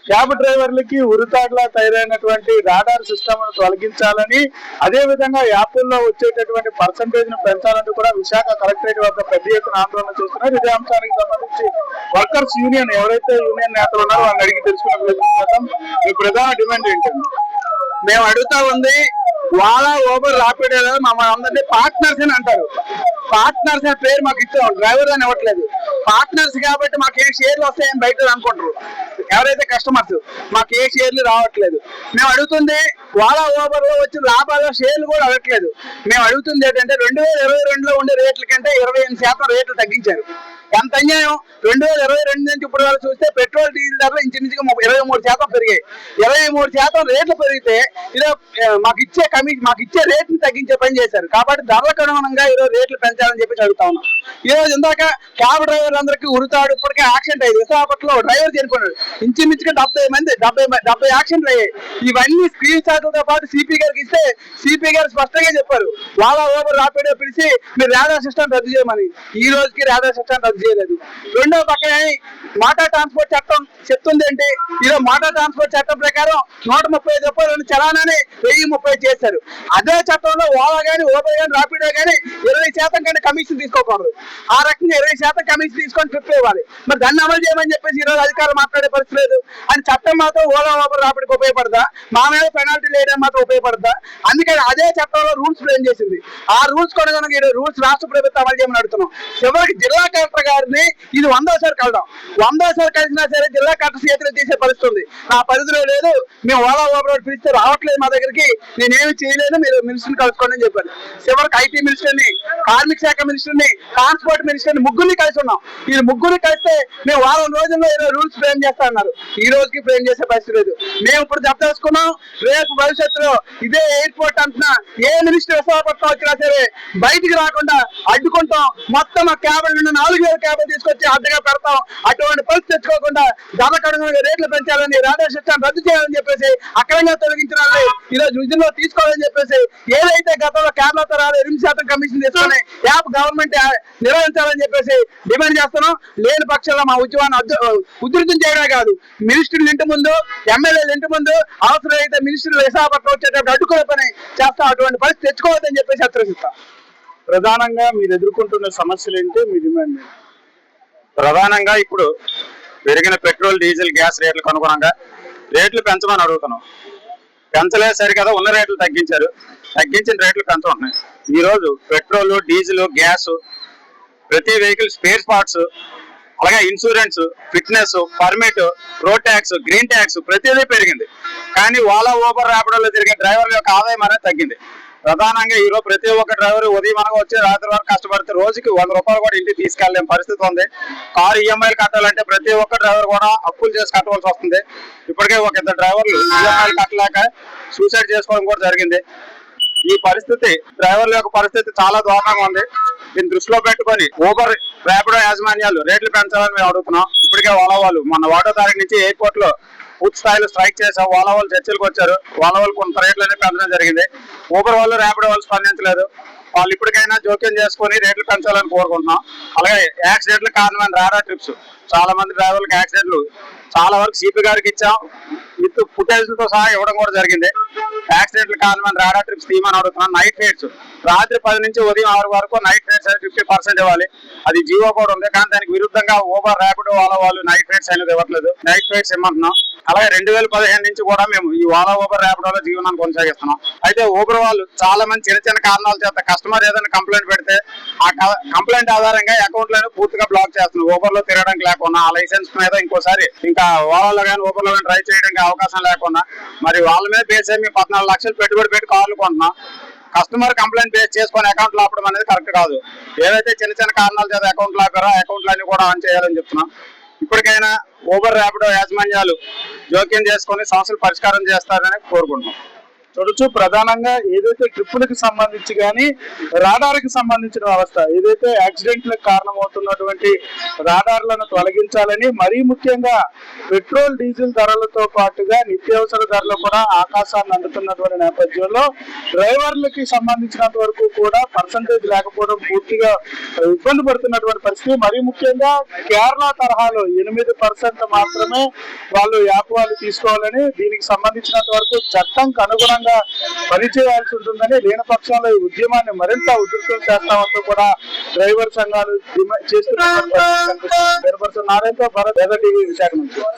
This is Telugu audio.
క్యాబ్ డ్రైవర్లకి ఉరితాడ్లా తయారైనటువంటి రాడార్ సిస్టమ్ ను తొలగించాలని, అదే విధంగా యాప్ల్లో వచ్చేటటువంటి పర్సంటేజ్ ను పెంచాలని కూడా విశాఖ కలెక్టరేట్ వద్ద పెద్ద ఎత్తున ఆందోళన చేస్తున్నారు. ఇదే అంశానికి సంబంధించి వర్కర్స్ యూనియన్ ఎవరైతే యూనియన్ నేతలు ఉన్నారో వాళ్ళని అడిగి తెలుసుకునే ప్రయత్నం చేద్దాం. మీ ప్రధాన డిమాండ్ ఏంటండి? మేము అడుగుతా ఉంది, ఓలా ఊబర్ రాపిడో మమ్మల్ని అందరినీ పార్ట్నర్స్ అని అంటారు. పార్ట్నర్స్ అనే పేరు మాకు ఇచ్చాం, డ్రైవర్ అని ఇవ్వట్లేదు. పార్ట్నర్స్ కాబట్టి మాకు ఏ షేర్లు వస్తాయని బయట అనుకుంటారు ఎవరైతే కస్టమర్స్. మాకు ఏ షేర్లు రావట్లేదు. మేము అడుగుతుంది, ఓలా ఊబర్ లో వచ్చిన లాభాల షేర్లు కూడా అడగట్లేదు. మేము అడుగుతుంది ఏంటంటే 2022లో ఉండే రేట్ల కంటే 28% రేట్లు తగ్గించారు. ఎంత అన్యాయం! 2022 నుంచి ఇప్పుడు వరకు చూస్తే పెట్రోల్ డీజిల్ ధరలు ఇంచుమించుగా 23% పెరిగాయి. 23% రేట్లు పెరిగితే ఇలా మాకు ఇచ్చే రేట్ని తగ్గించే పని చేశారు. కాబట్టి ధరలకు అనుగుణంగా ఈరోజు రేట్లు పెంచాలని చెప్పి అడుగుతా ఉన్నాం. ఈ రోజు ఇందాక క్యాబ్ డ్రైవర్లు అందరికీ ఉరితాడు, ఇప్పటికే యాక్సిడెంట్ అయ్యింది. విశాఖపట్నంలో డ్రైవర్ చనిపోయాడు. ఇంచుమించుగా 70 యాక్సిడెంట్లు అయ్యాయి. ఇవన్నీ స్క్రీన్ షాట్లతో పాటు సిపి గారికి ఇస్తే సిపి గారు స్పష్టంగా చెప్పారు, ఓలా ఊబర్ రాపిడో పిలిచి మీరు రాడార్ సిస్టమ్ రద్దు చేయమని. ఈ రోజుకి రాడార్ సిస్టమ్ రద్దు చేయలేదు. రెండో పక్కన మోటార్ ట్రాన్స్పోర్ట్ చట్టం చెప్తుంది ఏంటి? ఈరోజు మోటార్ ట్రాన్స్పోర్ట్ చట్టం ప్రకారం 135 రూపాయలు చలానాన్ని 1030 చేశారు. అదే చట్టంలో ఓలా కానీ ఊబర్ కానీ రాపిడో కానీ 20% కంటే కమిషన్ తీసుకోకూడదు. ఆ రకంగా 20% కమిషన్ తీసుకొని ట్రిప్ ఇవ్వాలి. మరి దాన్ని అమలు చేయమని చెప్పేసి ఈరోజు అధికారులు మాట్లాడే పరిస్థితి లేదు. అని చట్టం మాత్రం ఓలా ఊబర్ రాపిడోకి ఉపయోగపడదా? మా మీద పెనాల్టీ వేయడం మాత్రం ఉపయోగపడదా? అందుకని అదే చట్టంలో రూల్స్ ఫ్రేమ్ చేసింది. ఆ రూల్స్ కొనగొనగా ఈరోజు రూల్స్ రాష్ట్ర ప్రభుత్వం అమలు చేయమని అడుగుతున్నాం. చివరికి జిల్లా కలెక్టర్ గారిని ఇది 100సారి కలదాం. 100సారి కలిసినా సరే జిల్లా కలెక్టర్ చేతులు తీసే పరిస్థితి ఉంది. నా పరిధిలో లేదు, మేము ఓలా ఊబర్ పిలిస్తే రావట్లేదు మా దగ్గరికి, నేనేమి చేయలేదు, మీరు మినిస్టర్ని కలుసుకోండి అని చెప్పారు. చివరికి ఐటీ మినిస్టర్ని, కార్మిక శాఖ మినిస్టర్ని, ట్రాన్స్పోర్ట్ మినిస్టర్ని ముగ్గురిని కలిసి ఉన్నాం. ఈ ముగ్గురిని కలిస్తే మేము వారం రోజుల్లో రూల్స్ ఫ్రేమ్ చేస్తా అన్నారు. ఈ రోజుకి ఫ్రేమ్ చేసే పరిస్థితి లేదు. మేము ఇప్పుడు దెబ్బతేసుకున్నాం. రేపు భవిష్యత్తులో ఇదే ఎయిర్పోర్ట్ అంటున్నా ఏ మినిస్టర్ విశాఖపట్నం వచ్చినా సరే బయటికి రాకుండా అడ్డుకుంటాం. మొత్తం ఆ క్యాబుల నుండి 4000 క్యాబులు తీసుకొచ్చి అడ్డగా పెడతాం. అటువంటి పరిస్థితి తెచ్చుకోకుండా ధరకు అనుగుణంగా రేట్లు పెంచాలని, రాడార్ సిస్టమ్ రద్దు చేయాలని చెప్పేసి, అక్రమంగా తొలగించిన ఈ రోజు విధుల్లో తీసుకోవాలని చెప్పేసి, ఏదైతే గతంలో క్యాబ్ల తరాలు 8% కమిషన్ తీసుకొని యాప్ గవర్నమెంట్ నిర్వహించాలని చెప్పేసి డిమాండ్ చేస్తున్నాం. లేని పక్షంలో మా ఉద్యమాన్ని ఉధృతం చేయడమే కాదు, మినిస్టర్లు ఇంటి ముందు, ఎమ్మెల్యేలు ఇంటి ముందు, అవసరమైతే మినిస్టర్లు విశాఖపట్నం వచ్చేటప్పుడు అడ్డుకునే పని చేస్తాం. అటువంటి పరిస్థితి తెచ్చుకోవద్దని చెప్పేసి హెచ్చరిస్తాం. ప్రధానంగా మీరు ఎదుర్కొంటున్న సమస్యలు ఏంటి, మీ డిమాండ్? ప్రధానంగా ఇప్పుడు పెరిగిన పెట్రోల్, డీజిల్, గ్యాస్ రేట్లకు అనుగుణంగా రేట్లు పెంచమని అడుగుతున్నాం. పెంచలేదు సరికదా, ఉన్న రేట్లు తగ్గించారు. తగ్గించిన రేట్లు పెంచుకుంటున్నాయి. ఈరోజు పెట్రోల్, డీజిల్, గ్యాస్, ప్రతి వెహికల్ స్పేర్ పార్ట్స్, అలాగే insurance, fitness, permit, road tax, green tax ప్రతిదీ పెరిగింది. కానీ ఓలా ఊబర్ రాపిడోలో తిరిగే డ్రైవర్ల యొక్క ఆదాయం అనేది తగ్గింది. ప్రధానంగా ఈరోజు ప్రతి ఒక్క డ్రైవర్ ఉదయం అనగా వచ్చి రాత్రి వరకు కష్టపడితే రోజుకి 100 రూపాయలు కూడా ఇంటికి తీసుకెళ్లేని పరిస్థితి ఉంది. కారు ఈఎంఐలు కట్టాలంటే ప్రతి ఒక్క డ్రైవర్ కూడా అప్పులు చేసి కట్టవలసి వస్తుంది. ఇప్పటికే ఒక 2 డ్రైవర్లు ఈఎంఐలు కట్టలేక సూసైడ్ చేసుకోవడం కూడా జరిగింది. ఈ పరిస్థితి డ్రైవర్ల యొక్క పరిస్థితి చాలా దారుణంగా ఉంది. దీన్ని దృష్టిలో పెట్టుకొని ఊబర్, ర్యాపిడో యాజమాన్యాలు రేట్లు పెంచాలని మేము అడుగుతున్నాం. ఇప్పటికే ఓలా వాళ్ళు మొన్న 1వ తారీఖు నుంచి ఎయిర్పోర్ట్ లో పూర్తి స్థాయిలో స్ట్రైక్ చేసాం. ఓలా వాళ్ళు చర్చలకు వచ్చారు. ఓలా వాళ్ళు కొంత రేట్లనే పెంచడం జరిగింది. ఊబర్ వాళ్ళు, ర్యాపిడో వాళ్ళు స్పందించలేదు. వాళ్ళు ఇప్పటికైనా జోక్యం చేసుకుని రేట్లు పెంచాలని కోరుకుంటున్నాం. అలాగే యాక్సిడెంట్లు కారణమైన రాడార్ ట్రిప్స్, చాలా మంది డ్రైవర్లకు యాక్సిడెంట్లు చాలా వరకు సిపి గారికి ఇచ్చాం. విత్ ఫుటేజ్లతో సహా ఇవ్వడం కూడా జరిగింది. యాక్సిడెంట్లు కారణమైన రాడార్ ట్రిప్స్ తీయమని అడుగుతున్నాం. నైట్ రేట్స్ రాత్రి 10 నుంచి ఉదయం 6 వరకు నైట్ రేట్స్ అనేది 50% ఇవ్వాలి. అది జీవో కూడా ఉంది. కానీ దానికి విరుద్ధంగా ఊబర్, ర్యాపిడో, ఓలా వాళ్ళు నైట్ రేట్స్ అనేది ఇవ్వట్లేదు. నైట్ రేట్స్ ఇమ్మంటున్నాం. అలాగే 2015 నుంచి కూడా మేము ఈ ఓలా, ఊబర్, ర్యాపిడోలో జీవనాన్ని కొనసాగిస్తున్నాం. అయితే ఊబర్ వాళ్ళు చాలా మంది చిన్న కారణాల చేత కస్టమర్ ఏదైనా కంప్లైంట్ పెడితే ఆ కంప్లైంట్ ఆధారంగా అకౌంట్లను పూర్తిగా బ్లాక్ చేస్తున్నారు. ఊబర్ లో తిరగడానికి లేకుండా, ఆ లైసెన్స్ మీద ఇంకోసారి ఇంకా ఓలాలో కానీ ఊబర్ లో కానీ డ్రైవ్ చేయడానికి అవకాశం లేకుండా, మరి వాళ్ళ మీద బేస్ అయ్యి 14 లక్షలు పెట్టుబడి పెట్టి కార్లు కొంటున్నాం. కస్టమర్ కంప్లైంట్ బేస్ చేసుకుని అకౌంట్ ఆపడం అనేది కరెక్ట్ కాదు. ఏదైతే చిన్న కారణాల చేత అకౌంట్ ఆపారో అకౌంట్లన్నీ కూడా ఆన్ చేయాలని చెప్తున్నాం. ఇప్పటికైనా ఊబర్, ర్యాపిడో యాజమాన్యాలు జోక్యం చేసుకుని సమస్యలు పరిష్కారం చేస్తారని కోరుకుంటున్నాం. తొలుచు ప్రధానంగా ఏదైతే ట్రిప్పులకు సంబంధించి కానీ రాడార్కి సంబంధించిన వ్యవస్థ ఏదైతే యాక్సిడెంట్లకు కారణమవుతున్నటువంటి రాడార్లను తొలగించాలని, మరీ ముఖ్యంగా పెట్రోల్ డీజిల్ ధరలతో పాటుగా నిత్యావసర ధరలు కూడా ఆకాశాన్ని అందుతున్నటువంటి నేపథ్యంలో డ్రైవర్లకి సంబంధించినంత వరకు కూడా పర్సంటేజ్ లేకపోవడం పూర్తిగా ఇబ్బంది పడుతున్నటువంటి పరిస్థితి. మరీ ముఖ్యంగా కేరళ తరహాలో 8% మాత్రమే వాళ్ళు యాప్ వాళ్ళు తీసుకోవాలని, దీనికి సంబంధించినంత వరకు చట్టంకి అనుగుణంగా పనిచేయాల్సి ఉంటుందని, లేని పక్షంలో ఈ ఉద్యమాన్ని మరింత ఉధృతం చేస్తామంటూ కూడా డ్రైవర్ సంఘాలు చేస్తున్నటువంటి పరిస్థితి కనిపిస్తుంది. నారాయణతో భరత్, టీవీ విశాఖ నుంచి.